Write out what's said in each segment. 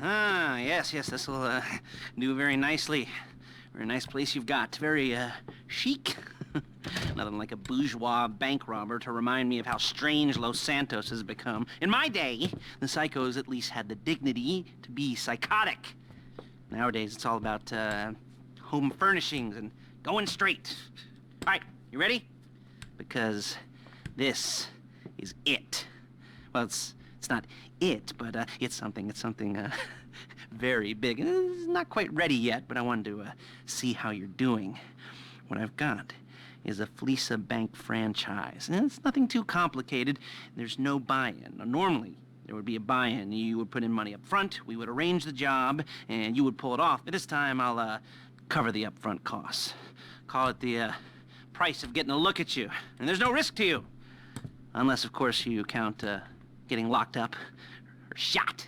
Ah, yes, this will do very nicely. Very nice place you've got. Very chic. Nothing like a bourgeois bank robber to remind me of how strange Los Santos has become. In my day, the psychos at least had the dignity to be psychotic. Nowadays, it's all about home furnishings and going straight. All right, you ready? Because this is it. Well, it's not it, but it's something very big. It's not quite ready yet, but I wanted to see how you're doing. What I've got is a Fleesa Bank franchise. And it's nothing too complicated. There's no buy-in. Now, normally, there would be a buy-in. You would put in money up front, we would arrange the job, and you would pull it off. But this time, I'll cover the upfront costs. Call it the price of getting a look at you. And there's no risk to you. Unless, of course, you count getting locked up or shot.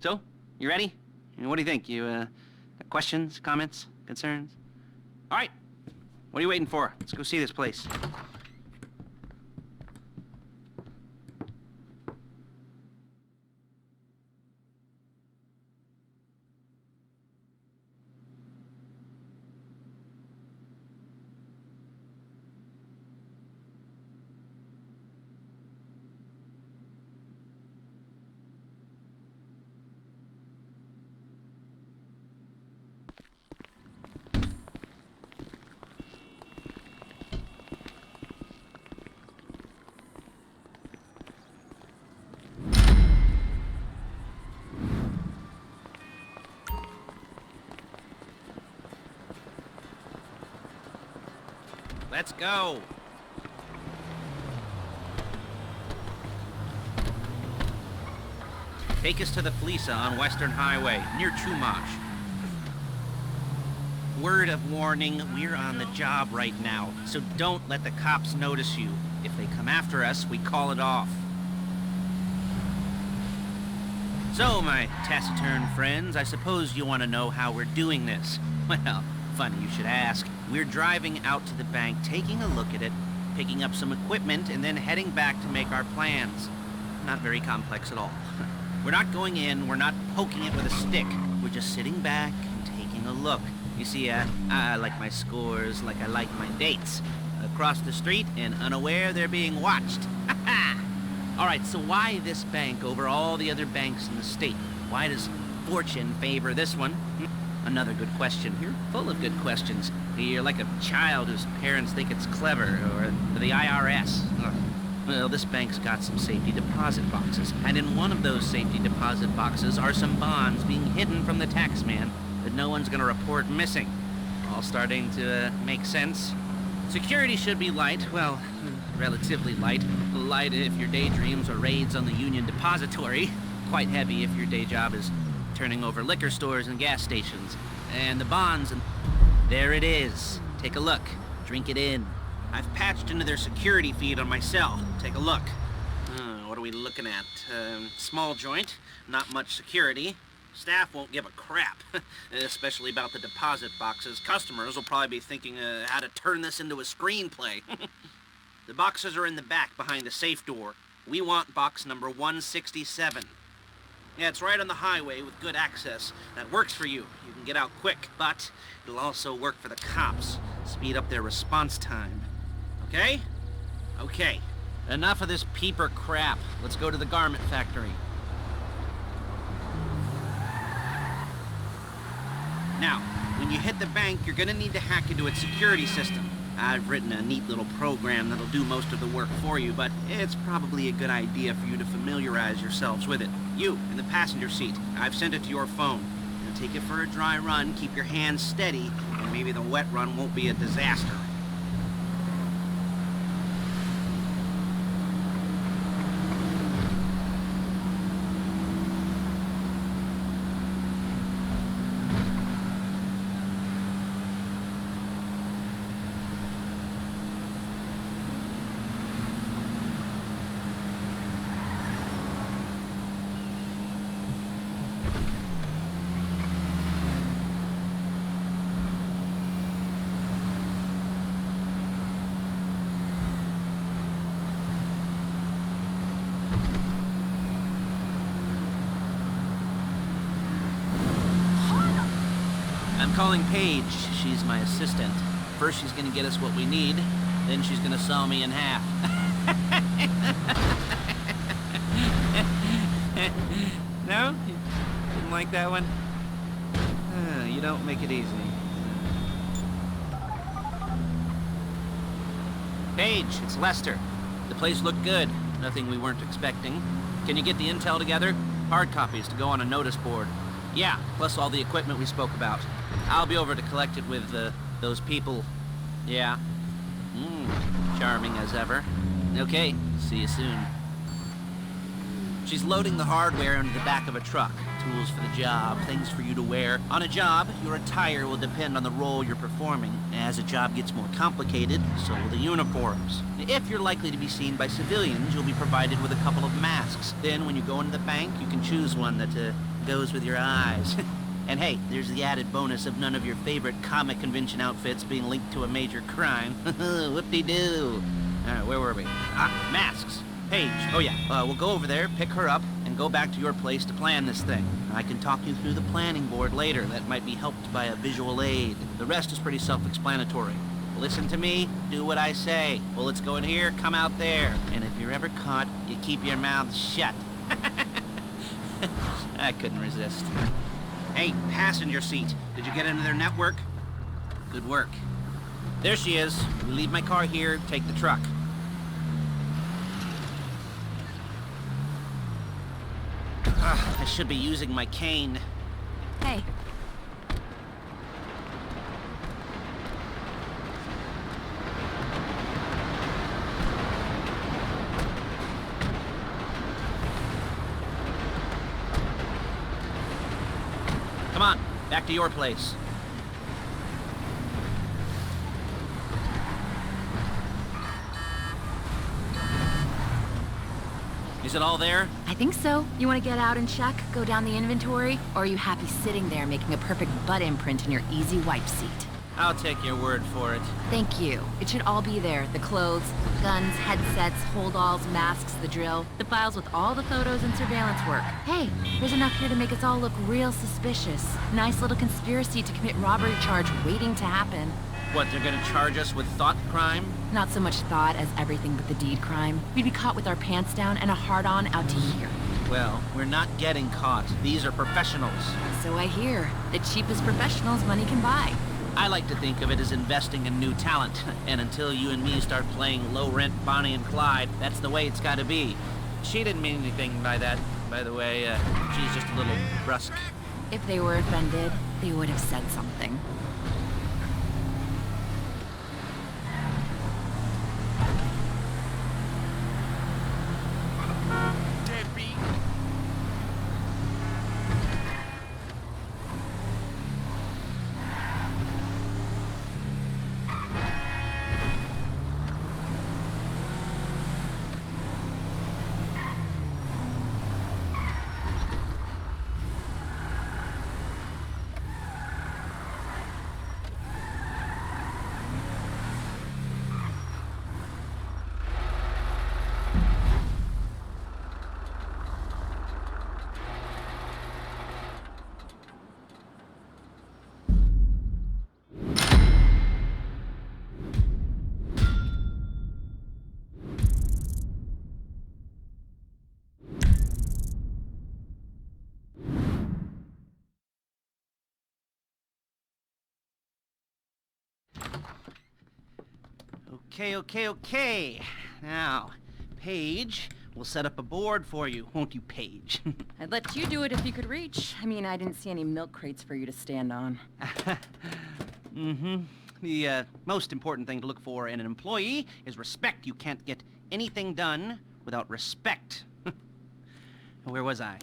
So, you ready? What do you think? You got questions, comments, concerns? All right. What are you waiting for? Let's go see this place. Let's go. Take us to the Fleesa on Western Highway, near Chumash. Word of warning, we're on the job right now, so don't let the cops notice you. If they come after us, we call it off. So, my taciturn friends, I suppose you want to know how we're doing this. Well, funny you should ask. We're driving out to the bank, taking a look at it, picking up some equipment, and then heading back to make our plans. Not very complex at all. We're not going in, we're not poking it with a stick. We're just sitting back and taking a look. You see, I like my scores like I like my dates. Across the street and unaware they're being watched. All right, so why this bank over all the other banks in the state? Why does fortune favor this one? Another good question. You're full of good questions. You're like a child whose parents think it's clever, or the IRS. Ugh. Well, this bank's got some safety deposit boxes, and in one of those safety deposit boxes are some bonds being hidden from the tax man that no one's gonna report missing. All starting to make sense. Security should be light, well, relatively light. Light if your daydreams are raids on the Union Depository. Quite heavy if your day job is turning over liquor stores and gas stations. And the bonds, and there it is. Take a look. Drink it in. I've patched into their security feed on my cell. Take a look. What are we looking at? Small joint, not much security. Staff won't give a crap, especially about the deposit boxes. Customers will probably be thinking how to turn this into a screenplay. The boxes are in the back behind the safe door. We want box number 167. Yeah, it's right on the highway with good access. That works for you. You can get out quick, but it'll also work for the cops. Speed up their response time. Okay? Okay. Enough of this peeper crap. Let's go to the garment factory. Now, when you hit the bank, you're gonna need to hack into its security system. I've written a neat little program that'll do most of the work for you, but it's probably a good idea for you to familiarize yourselves with it. You, in the passenger seat, I've sent it to your phone. Now take it for a dry run, keep your hands steady, and maybe the wet run won't be a disaster. I'm calling Paige. She's my assistant. First she's gonna get us what we need, then she's gonna saw me in half. No? You didn't like that one? You don't make it easy. Paige, it's Lester. The place looked good. Nothing we weren't expecting. Can you get the intel together? Hard copies to go on a notice board. Yeah, plus all the equipment we spoke about. I'll be over to collect it with, those people. Yeah. Charming as ever. Okay, see you soon. She's loading the hardware into the back of a truck. Tools for the job, things for you to wear. On a job, your attire will depend on the role you're performing. As a job gets more complicated, so will the uniforms. If you're likely to be seen by civilians, you'll be provided with a couple of masks. Then when you go into the bank, you can choose one that goes with your eyes. And hey, there's the added bonus of none of your favorite comic convention outfits being linked to a major crime. Whoop-de-doo. Alright, where were we? Masks. Paige. Oh yeah, we'll go over there, pick her up, and go back to your place to plan this thing. I can talk you through the planning board later. That might be helped by a visual aid. The rest is pretty self-explanatory. Listen to me, do what I say. Bullets go in here, come out there. And if you're ever caught, you keep your mouth shut. I couldn't resist. Hey, passenger seat. Did you get into their network? Good work. There she is. We leave my car here, take the truck. I should be using my cane. Hey. Come on, back to your place. Is it all there? I think so. You want to get out and check? Go down the inventory? Or are you happy sitting there making a perfect butt imprint in your easy wipe seat? I'll take your word for it. Thank you. It should all be there. The clothes, guns, headsets, holdalls, masks, the drill, the files with all the photos and surveillance work. Hey, there's enough here to make us all look real suspicious. Nice little conspiracy to commit robbery charge waiting to happen. What, they're gonna charge us with thought crime? Not so much thought as everything but the deed crime. We'd be caught with our pants down and a hard-on out to here. Well, we're not getting caught. These are professionals. So I hear. The cheapest professionals money can buy. I like to think of it as investing in new talent. And until you and me start playing low-rent Bonnie and Clyde, that's the way it's gotta be. She didn't mean anything by that, by the way. She's just a little brusque. If they were offended, they would have said something. Okay. Now, Paige, we'll set up a board for you, won't you, Paige? I'd let you do it if you could reach. I mean, I didn't see any milk crates for you to stand on. The most important thing to look for in an employee is respect. You can't get anything done without respect. Where was I?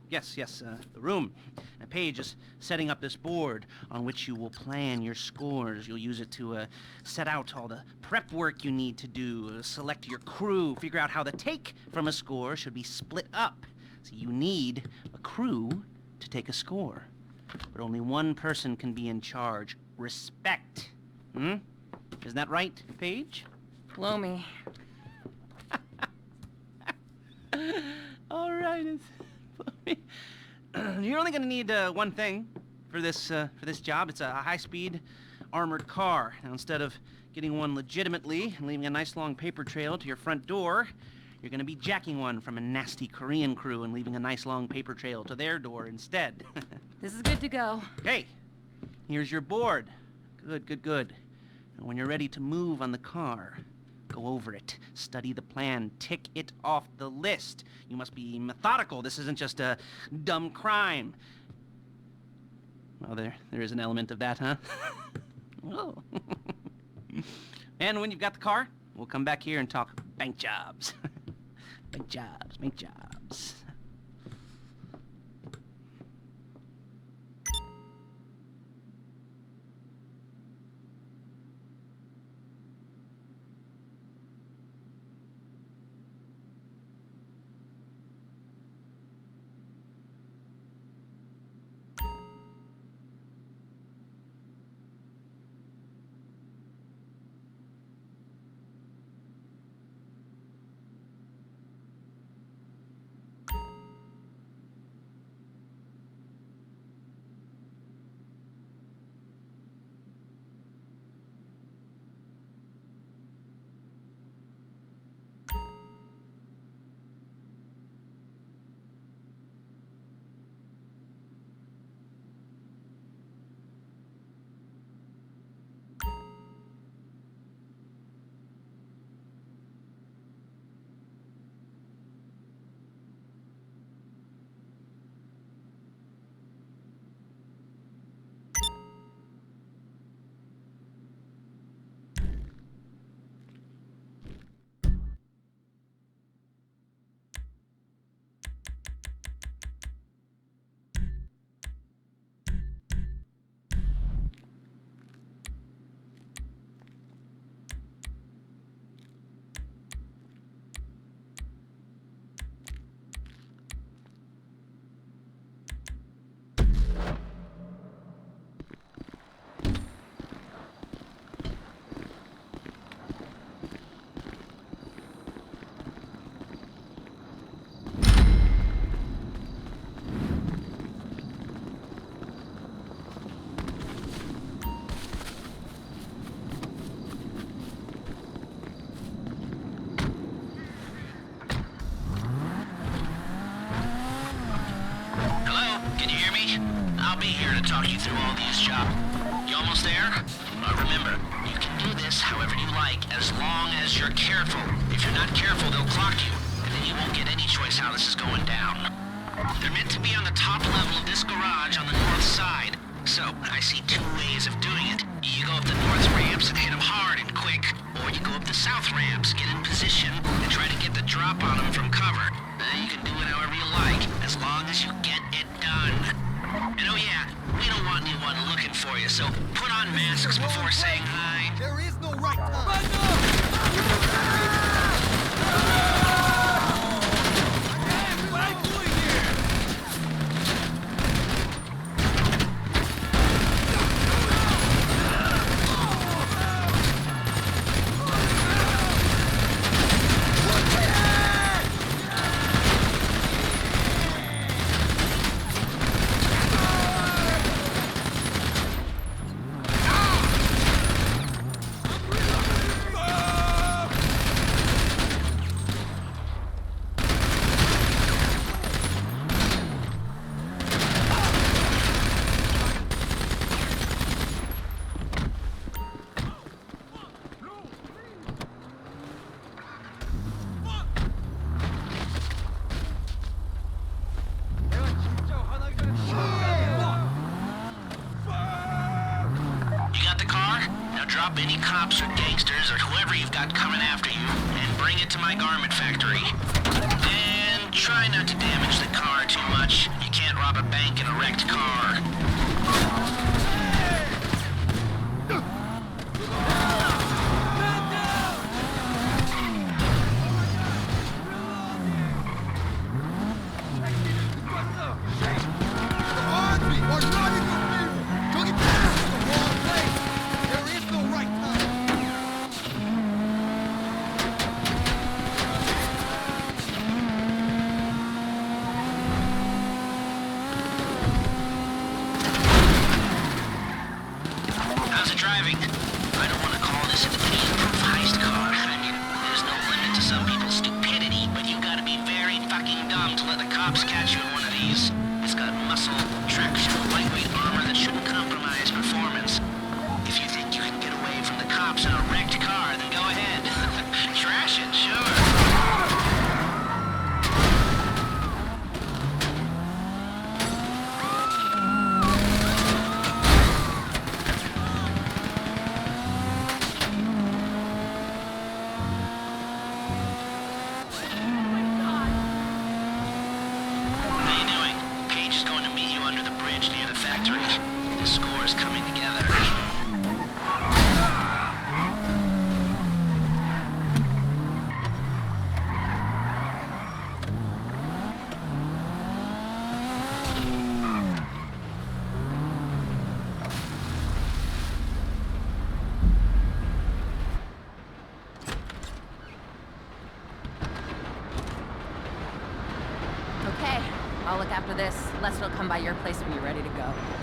Yes, the room. Paige is setting up this board on which you will plan your scores. You'll use it to set out all the prep work you need to do, select your crew, figure out how the take from a score should be split up. So you need a crew to take a score. But only one person can be in charge. Respect. Isn't that right, Paige? Blow me. All right, you're only gonna need one thing. for this job. It's a high-speed armored car. Now, instead of getting one legitimately and leaving a nice long paper trail to your front door, you're gonna be jacking one from a nasty Korean crew and leaving a nice long paper trail to their door instead. This is good to go. Hey, here's your board. Good, good, good. And when you're ready to move on the car, go over it, study the plan, tick it off the list. You must be methodical. This isn't just a dumb crime. Well, there is an element of that, huh? Oh. And when you've got the car, we'll come back here and talk bank jobs. Bank jobs, bank jobs. Talk you through all these jobs. You almost there? Remember, you can do this however you like, as long as you're careful. If you're not careful, they'll clock you, and then you won't get any choice how this is going down. They're meant to be on the top level of this garage on the north side. So, I see two ways of doing it. You go up the north ramps and hit them hard and quick, or you go up the south ramps, get in position, and try to get the drop on them from cover. You can do it however you like, as long as you get it done. And oh yeah, we don't want anyone looking for you, so put on masks before saying hi. There is no right time. What are you doing here? Drop any cops or gangsters or whoever you've got coming after you and bring it to my garment factory. And try not to damage the car too much. You can't rob a bank in a wrecked car. cops catch you in one of these, it's got muscle, traction, lightweight armor that shouldn't compromise performance. If you think you can get away from the cops in a wrecked car, then go ahead. Trash it, sure. The score's coming together. Okay, I'll look after this. Lester will come by your place when you're ready to go.